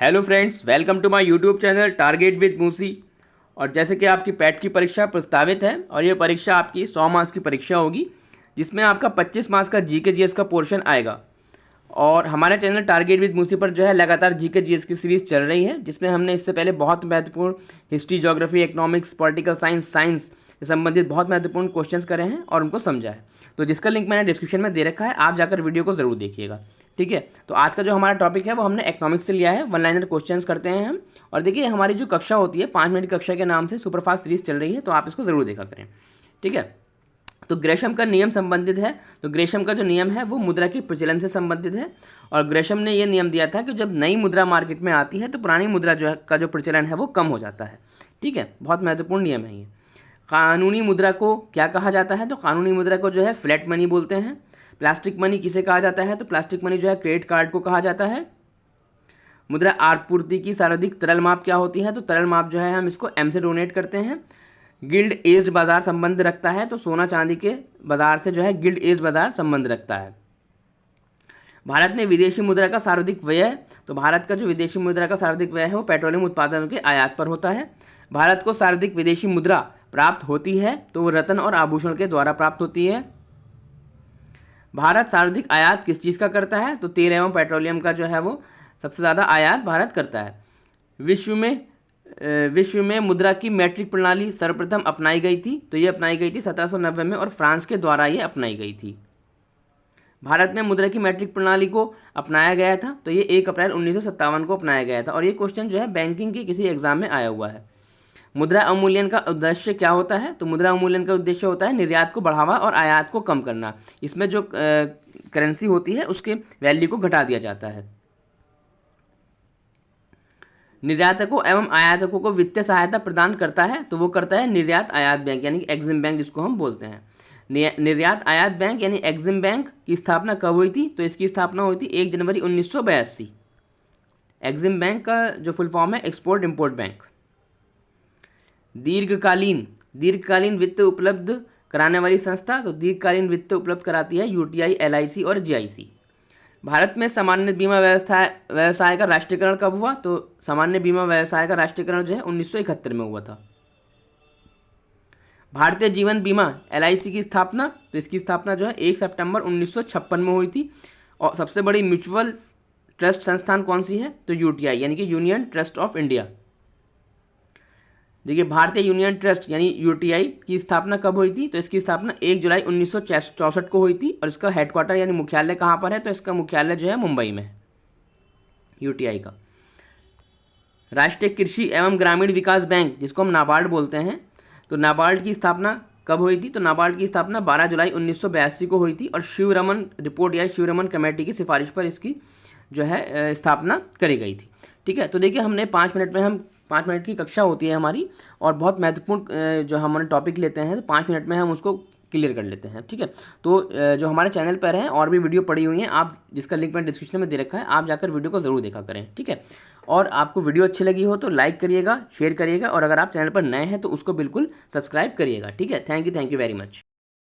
Hello friends, welcome to my YouTube channel target with Moosi. और जैसे कि आपकी पैट की परीक्षा प्रस्तावित है और ये परीक्षा आपकी 100 मार्क्स की परीक्षा होगी, जिसमें आपका 25 मार्क्स का जीके जीएस का पोर्शन आएगा। और हमारे चैनल टारगेट विद मूसी पर जो है लगातार जीके जीएस की सीरीज़ चल रही है, जिसमें हमने इससे पहले बहुत महत्वपूर्ण history, geography, economics, political science से संबंधित बहुत महत्वपूर्ण क्वेश्चंस करे हैं और उनको समझा है। तो जिसका लिंक मैंने डिस्क्रिप्शन में दे रखा है, आप जाकर वीडियो को ज़रूर देखिएगा। ठीक है, तो आज का जो हमारा टॉपिक है वो हमने इकोनॉमिक्स से लिया है। वन लाइनर क्वेश्चंस करते हैं हम। और देखिए, हमारी जो कक्षा होती है 5 मिनट की कक्षा के नाम से सुपरफास्ट सीरीज चल रही है, तो आप इसको ज़रूर देखा करें। ठीक है, तो ग्रेशम का नियम संबंधित है। तो ग्रेशम का जो नियम है वो मुद्रा के प्रचलन से संबंधित है। और ग्रेशम ने यह नियम दिया था कि जब नई मुद्रा मार्केट में आती है तो पुरानी मुद्रा जो है का जो प्रचलन है वो कम हो जाता है। ठीक है, बहुत महत्वपूर्ण नियम है ये। कानूनी मुद्रा को क्या कहा जाता है? तो कानूनी मुद्रा को जो है फ्लैट मनी बोलते हैं। प्लास्टिक मनी किसे कहा जाता है? तो प्लास्टिक मनी जो है क्रेडिट कार्ड को कहा जाता है। मुद्रा आपूर्ति की सर्वाधिक तरल माप क्या होती है? तो तरल माप जो है हम इसको एम से डोनेट करते हैं। गिल्ड एज्ड बाजार संबंध रखता है, तो सोना चांदी के बाजार से जो है गिल्ड एज्ड बाजार संबंध रखता है। भारत ने विदेशी मुद्रा का सर्वाधिक व्यय, तो भारत का जो विदेशी मुद्रा का सर्वाधिक व्यय है वो पेट्रोलियम उत्पादनों के आयात पर होता है। भारत को सर्वाधिक विदेशी मुद्रा प्राप्त होती है तो वो रत्न और आभूषण के द्वारा प्राप्त होती है। भारत सर्वाधिक आयात किस चीज़ का करता है? तो तेल एवं पेट्रोलियम का जो है वो सबसे ज़्यादा आयात भारत करता है। विश्व में मुद्रा की मैट्रिक प्रणाली सर्वप्रथम अपनाई गई थी, तो ये अपनाई गई थी 1790 में और फ्रांस के द्वारा ये अपनाई गई थी। भारत में मुद्रा की मैट्रिक प्रणाली को अपनाया गया था, तो ये 1 अप्रैल 1957 को अपनाया गया था। और ये क्वेश्चन जो है बैंकिंग के किसी एग्जाम में आया हुआ है। मुद्रा अवमूल्यन का उद्देश्य क्या होता है? तो मुद्रा अवमूल्यन का उद्देश्य होता है निर्यात को बढ़ावा और आयात को कम करना। इसमें जो करेंसी होती है उसके वैल्यू को घटा दिया जाता है। निर्यातकों एवं आयातकों को वित्तीय सहायता प्रदान करता है, तो वो करता है निर्यात आयात बैंक यानी एग्जिम बैंक जिसको हम बोलते हैं। निर्यात आयात बैंक यानी एग्जिम बैंक की स्थापना कब हुई थी? तो इसकी स्थापना हुई थी 1 जनवरी 1982। एग्जिम बैंक का जो फुल फॉर्म है एक्सपोर्ट इम्पोर्ट बैंक। दीर्घकालीन वित्त उपलब्ध कराने वाली संस्था, तो दीर्घकालीन वित्त उपलब्ध कराती है यूटीआई, एलआईसी और जीआईसी। भारत में सामान्य बीमा व्यवसाय का राष्ट्रीयकरण कब हुआ? तो सामान्य बीमा व्यवसाय का राष्ट्रीयकरण जो है 1971 में हुआ था। भारतीय जीवन बीमा एलआईसी की स्थापना, तो इसकी स्थापना जो है 1 सितंबर 1956 में हुई थी। और सबसे बड़ी म्यूचुअल ट्रस्ट संस्थान कौन सी है? तो यूटीआई यानी कि यूनियन ट्रस्ट ऑफ इंडिया। देखिए, भारतीय यूनियन ट्रस्ट यानी यूटीआई की स्थापना कब हुई थी? तो इसकी स्थापना 1 जुलाई 1964 को हुई थी। और इसका हेडक्वार्टर यानी मुख्यालय कहाँ पर है? तो इसका मुख्यालय जो है मुंबई में है यूटीआई का। राष्ट्रीय कृषि एवं ग्रामीण विकास बैंक जिसको हम नाबार्ड बोलते हैं, तो नाबार्ड की स्थापना कब हुई थी? तो नाबार्ड की स्थापना 12 जुलाई 1982 को हुई थी। और शिवरमन रिपोर्ट या शिवरमन कमेटी की सिफारिश पर इसकी जो है स्थापना करी गई थी। ठीक है, तो देखिए हमने 5 मिनट में हम 5 मिनट की कक्षा होती है हमारी और बहुत महत्वपूर्ण जो हमारे टॉपिक लेते हैं तो 5 मिनट में हम उसको क्लियर कर लेते हैं। ठीक है, तो जो हमारे चैनल पर हैं और भी वीडियो पड़ी हुई हैं, आप जिसका लिंक मैंने डिस्क्रिप्शन में दे रखा है, आप जाकर वीडियो को ज़रूर देखा करें। ठीक है, और आपको वीडियो अच्छी लगी हो तो लाइक करिएगा, शेयर करिएगा और अगर आप चैनल पर नए हैं तो उसको बिल्कुल सब्सक्राइब करिएगा। ठीक है, थैंक यू वेरी मच।